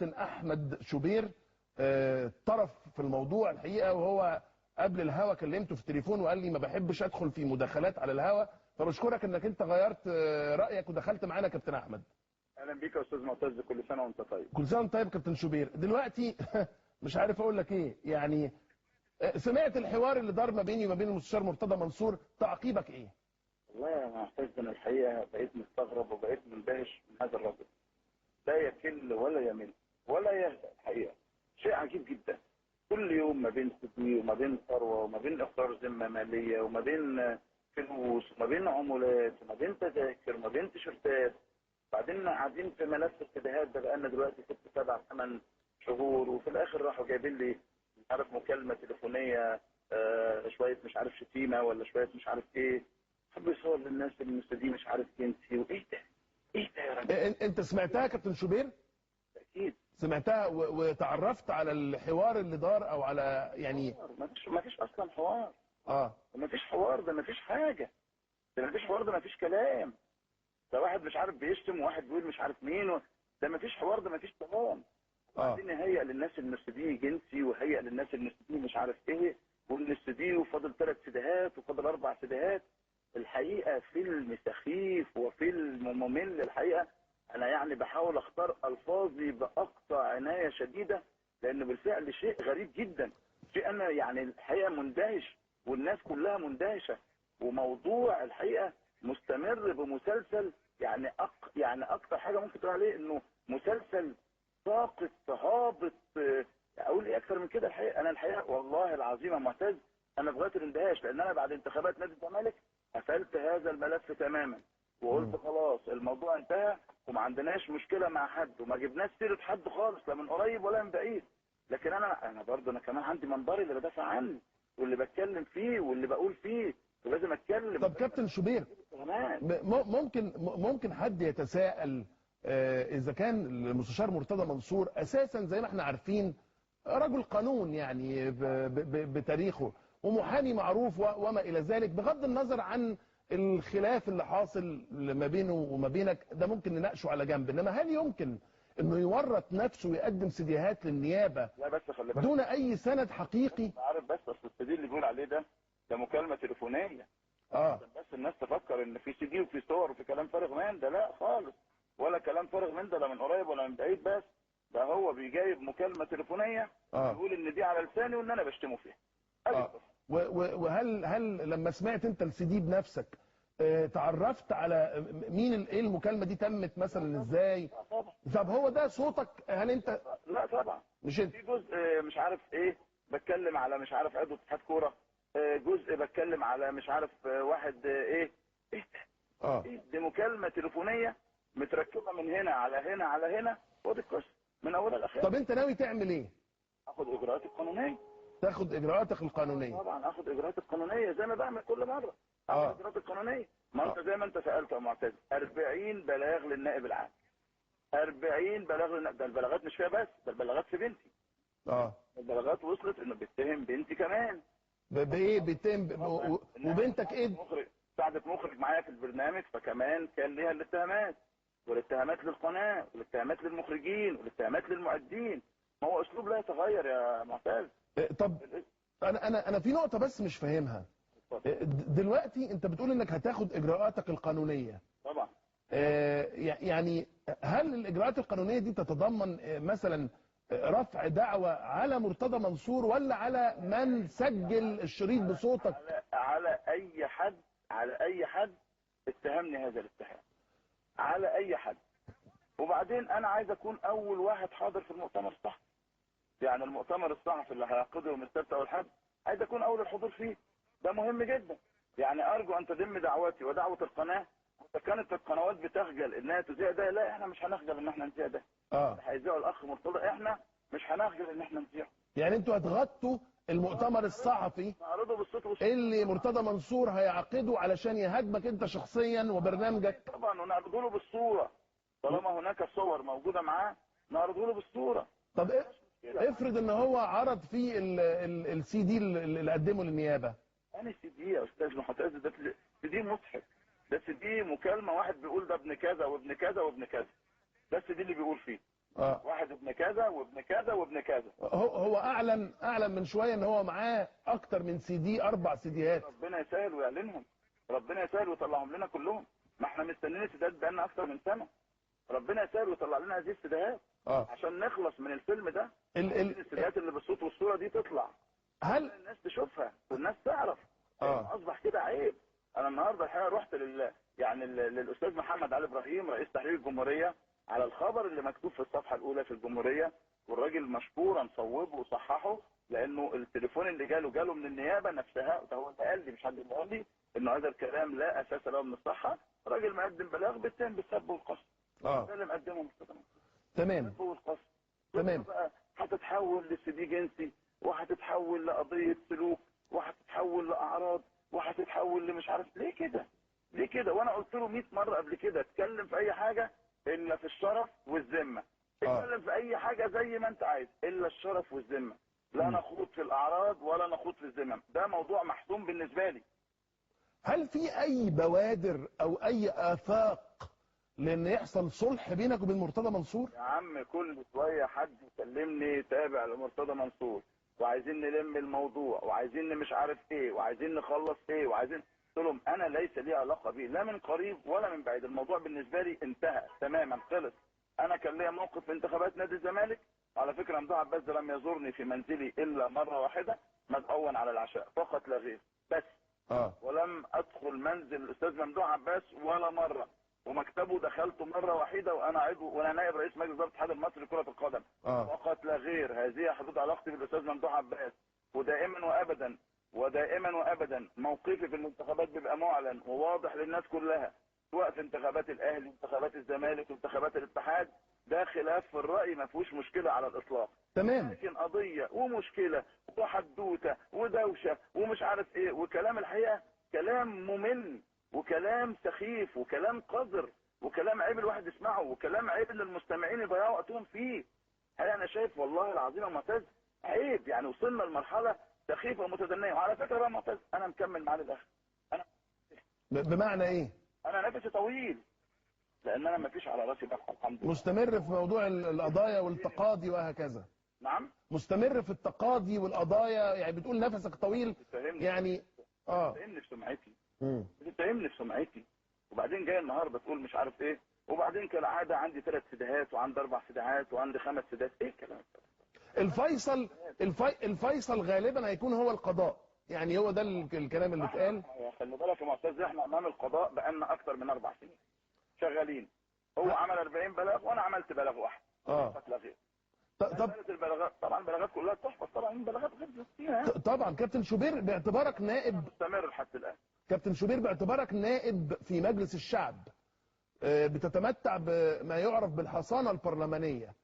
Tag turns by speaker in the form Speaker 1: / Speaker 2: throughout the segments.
Speaker 1: كابتن احمد شوبير طرف في الموضوع الحقيقه، وهو قبل الهوا كلمته في التليفون وقال لي ما بحبش ادخل في مداخلات على الهوا، فبشكرك انك انت غيرت رايك ودخلت معانا كابتن احمد.
Speaker 2: اهلا بيك يا استاذ معتز، كل سنه وانت طيب.
Speaker 1: كل سنه وانت طيب كابتن شوبير. دلوقتي مش عارف اقول لك ايه، يعني سمعت الحوار اللي دار ما بيني وما بين المستشار مرتضى منصور، تعقيبك ايه؟
Speaker 2: والله يا معتز انا الحقيقه بقيت مستغرب وبقيت مندهش من هذا الرجل، لا يكل ولا يمل ولا يهدأ. الحقيقه شيء عجيب جدا، كل يوم ما بين سدي وما بين ثروه وما بين اخراج ذمه ماليه وما بين فلوس وما بين عمولات وما بين تذاكر وما بين تيشيرتات، بعدين قاعدين في ملف السداهات ده بقالنا دلوقتي 6 7 8 شهور، وفي الاخر راحوا جايبين لي مش عارف مكالمه تليفونيه شويه مش عارف شتيمه ولا شويه مش عارف ايه، حبوا يصور للناس المستدين مش عارف جنسي وايه ده؟ ايه ده يا راجل؟
Speaker 1: انت سمعتها يا كابتن شوبير؟
Speaker 2: اكيد
Speaker 1: سمعتها وتعرفت على الحوار اللي دار او على يعني
Speaker 2: ما فيش اصلا حوار. ما فيش حوار، ده ما فيش حاجه، ده ما فيش حوار، ده ما فيش كلام، ده واحد مش عارف بيشتم وواحد بيقول مش عارف مين ده ما فيش حوار، ده ما فيش كلام. وبعدين هيئ للناس المستدين جنسي وهيئ للناس المستدين مش عارف ايه، والمستدين وفاضل 3 سداهات وفاضل 4 سداهات. الحقيقه فيلم سخيف وفيلم ممل. الحقيقه انا يعني بحاول اختار الفاظي باقصى عنايه شديده، لان بالفعل شيء غريب جدا، شيء انا يعني الحقيقه مندهش والناس كلها مندهشه، وموضوع الحقيقه مستمر بمسلسل يعني اكتر حاجه ممكن تقول عليه انه مسلسل ساقط هابط. اقول ايه اكتر من كده؟ الحقيقه والله العظيم يا معتز انا بغايه الاندهاش، لان انا بعد انتخابات نادي الزمالك قفلت هذا الملف تماما وقلت خلاص الموضوع انتهى وما عندناش مشكله مع حد وما جبناش سيره حد خالص، لا من قريب ولا من بعيد. لكن انا برضه انا كمان عندي منبري اللي بدافع عنه واللي بتكلم فيه واللي بقول فيه ولازم اتكلم.
Speaker 1: طب كابتن شوبير، ممكن حد يتساءل اذا كان المستشار مرتضى منصور اساسا زي ما احنا عارفين رجل قانون يعني بتاريخه ومحامي معروف وما الى ذلك، بغض النظر عن الخلاف اللي حاصل ما بينه وما بينك ده ممكن نناقشه على جنب، انما هل يمكن انه يورط نفسه ويقدم سيديهات للنيابه
Speaker 2: لا بس خلي بالك
Speaker 1: دون اي سند حقيقي؟
Speaker 2: عارف بس اصل السي اللي بيقول عليه ده مكالمه تليفونيه. بس الناس تفكر ان في CD وفي صور وفي كلام فارغ من ده، لا خالص، ولا كلام فارغ من ده، لا من قريب ولا من بعيد، بس ده هو بيجايب مكالمه تليفونيه يقول ان دي على لساني وان انا بشتمه فيها.
Speaker 1: وهل لما سمعت انت الCD بنفسك تعرفت على مين ايه المكالمه دي تمت مثلا ازاي؟ طب هو ده صوتك؟ هل انت؟
Speaker 2: لا طبعا
Speaker 1: مش انت.
Speaker 2: في جزء مش عارف ايه بتكلم على مش عارف عضو اتحاد كوره، جزء بتكلم على مش عارف واحد ايه دي مكالمه تليفونيه متركبه من هنا على هنا على هنا، ودي القصه من اولها لاخرها.
Speaker 1: طب انت ناوي تعمل ايه؟
Speaker 2: اخد اجراءاتي القانونيه.
Speaker 1: تاخد اجراءاتك القانونيه؟
Speaker 2: طبعا اخد اجراءاتي القانونيه زي ما بعمل كل مره، اخد اجراءاتي القانونيه. ما انت زي ما انت سالت يا معتز 40 بلاغ للنائب العام، 40 بلاغ ده البلاغات مش فيها بس، ده البلاغات في بنتي. البلاغات وصلت انه بيتهم بنتي كمان.
Speaker 1: بايه بيتهم وبنتك ايه؟
Speaker 2: ساعدت مخرج معايا في البرنامج، فكمان كان ليها الاتهامات، والاتهامات للقناه والاتهامات للمخرجين والاتهامات للمؤدين. ما هو اسلوب لا يتغير يا معتز.
Speaker 1: طب انا في نقطه بس مش فاهمها. دلوقتي انت بتقول انك هتاخد اجراءاتك القانونيه.
Speaker 2: طبعا.
Speaker 1: يعني هل الاجراءات القانونيه دي تتضمن مثلا رفع دعوى على مرتضى منصور ولا على من سجل الشريط بصوتك؟
Speaker 2: على اي حد اتهمني هذا الاتهام، على اي حد. وبعدين انا عايز اكون اول واحد حاضر في المؤتمر الصحفي، يعني المؤتمر الصحفي اللي هيعقده يوم السبت او الحد عايز اكون اول الحضور فيه، ده مهم جدا. يعني ارجو ان تتم دعوتي ودعوه القناه، اذا كانت القنوات بتخجل انها تذيع ده، لا احنا مش هنخجل ان احنا نذيع ده. هيذيعوا الاخ مرتضى، احنا مش هنخجل ان احنا نذيعه.
Speaker 1: يعني انتوا هتغطوا المؤتمر الصحفي
Speaker 2: نعرضه بالصوت
Speaker 1: اللي مرتضى منصور هيعقده علشان يهاجمك انت شخصيا وبرنامجك؟
Speaker 2: طبعا، ونعرضه له بالصوره طالما هناك صور موجوده معاه، نعرضه له بالصوره.
Speaker 1: طب افرض ان هو عرض فيه الCD اللي قدمه للنيابه.
Speaker 2: انا CD يا استاذ معتز ده CD مضحك، ده CD مكالمه واحد بيقول ده ابن كذا وابن كذا وابن كذا، ده CD اللي بيقول فيه واحد ابن كذا وابن كذا وابن كذا.
Speaker 1: هو اعلن من شويه ان هو معاه اكتر من CD، 4 سيديات.
Speaker 2: ربنا يسهل ويعلنهم، ربنا يسهل ويطلعهم لنا كلهم. ما احنا مستنيين السيدات بقالنا اكتر من سنه. ربنا يسهل ويطلع لنا هذه السيدات عشان نخلص من الفيلم ده. السيدات اللي بالصوت والصوره دي تطلع،
Speaker 1: هل
Speaker 2: الناس تشوفها والناس تعرف. اصبح كده عيب. انا النهارده الحقيقه رحت للاستاذ محمد علي ابراهيم رئيس تحرير الجمهوريه على الخبر اللي مكتوب في الصفحه الاولى في الجمهوريه، والراجل مشكورا صوبه وصححه، لانه التليفون اللي جاله من النيابه نفسها، ده هو اللي قال لي مش حد اللي قال لي انه هذا الكلام لا اساس له من الصحه. راجل مقدم بلاغ بيتهم بالسب والقصف. ده اللي مقدمه مستقبلا.
Speaker 1: تمام. تمام.
Speaker 2: هتتحول لسي جنسي، وهتتحول لقضيه سلوك، وهتتحول لاعراض، وهتتحول لمش عارف ليه كده. ليه كده؟ وانا قلت له 100 مره قبل كده اتكلم في اي حاجه الا في الشرف والذمه. اتكلم في اي حاجه زي ما انت عايز الا الشرف والذمه. لا نخوض في الاعراض ولا نخوض في الذمم. ده موضوع محسوم بالنسبه لي.
Speaker 1: هل في اي بوادر او اي افاق لان يحصل صلح بينك وبين مرتضى منصور؟
Speaker 2: يا عم كل شويه حد يكلمني تابع لمرتضى منصور، وعايزين نلم الموضوع، وعايزين مش عارف ايه، وعايزين نخلص ايه، وعايزين. قلت لهم انا ليس لي علاقه بيه لا من قريب ولا من بعيد. الموضوع بالنسبه لي انتهى تماما، خلص. انا كان ليا موقف في انتخابات نادي الزمالك. على فكره ممدوح عباس ده لم يزورني في منزلي الا مره واحده مدعوا على العشاء فقط لا غير، بس. ولم ادخل منزل الاستاذ ممدوح عباس ولا مره، ومكتبه دخلته مره وحيده وانا عضو وانا نائب رئيس مجلس اداره الاتحاد المصري لكره القدم. فقط لا غير. هذه حدود علاقتي بالاستاذ ممدوح عباس. ودائما وابدا موقفي في الانتخابات بيبقى معلن وواضح للناس كلها، سواء في انتخابات الاهلي وانتخابات الزمالك وانتخابات الاتحاد. ده خلاف في الراي ما فيهوش مشكله على الاطلاق.
Speaker 1: تمام.
Speaker 2: لكن قضيه ومشكله وحدوته ودوشه ومش عارف ايه، وكلام الحقيقه كلام ممل، وكلام سخيف، وكلام قذر، وكلام عيب الواحد يسمعه، وكلام عيب ان المستمعين يضيعوا وقتهم فيه. انا شايف والله العظيم يا معتز عيب. يعني وصلنا لمرحله سخيفه ومتدنيه. وعلى فكره بقى معتز انا مكمل معاه للاخر. انا
Speaker 1: بمعنى ايه؟
Speaker 2: انا نفسي طويل، لان انا ما فيش على راسي بقى الحمد لله.
Speaker 1: مستمر في موضوع القضايا والتقاضي وهكذا.
Speaker 2: نعم.
Speaker 1: مستمر في التقاضي والقضايا، يعني بتقول نفسك طويل يعني.
Speaker 2: بتتهمني في سمعتي. بتتهمني في سمعتي. وبعدين جاي النهارده تقول مش عارف ايه، وبعدين كالعاده عندي 3 سيديهات وعندي 4 سيديهات وعندي 5 سيديهات. ايه الكلام ده؟
Speaker 1: الفيصل غالبا هيكون هو القضاء، يعني هو ده الكلام اللي اتقال.
Speaker 2: خلي بالك يا معتز احنا امام القضاء بقالنا اكتر من 4 سنين شغالين. هو عمل 40 بلاغ وانا عملت بلاغ واحد. طب البلاغات طبعا بلاغات كلها تحفظ طبعا، بلاغات غير جديه.
Speaker 1: طبعا كابتن شوبير باعتبارك نائب
Speaker 2: مستمر حتى الان.
Speaker 1: كابتن شوبير باعتبارك نائب في مجلس الشعب بتتمتع بما يعرف بالحصانه البرلمانيه.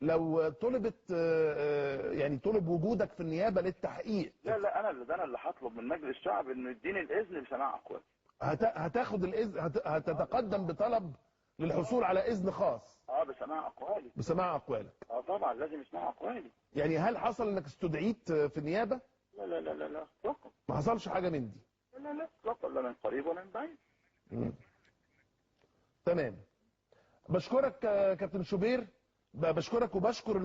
Speaker 1: لو طلبت يعني طلب وجودك في النيابه للتحقيق.
Speaker 2: لا انا اللي هطلب من مجلس الشعب انه يديني الاذن لسماع اقوالي.
Speaker 1: هتاخد الاذن، هتتقدم بطلب للحصول على اذن خاص.
Speaker 2: بسماع اقوالي.
Speaker 1: بسماع اقوالك.
Speaker 2: طبعا لازم يسمع اقوالي.
Speaker 1: يعني هل حصل انك استدعيت في النيابه؟
Speaker 2: لا اطلاقا.
Speaker 1: ما حصلش حاجه من دي؟
Speaker 2: لا اطلاقا، لا من قريب ولا من بعيد.
Speaker 1: تمام. بشكرك كابتن شوبير، بشكرك وبشكر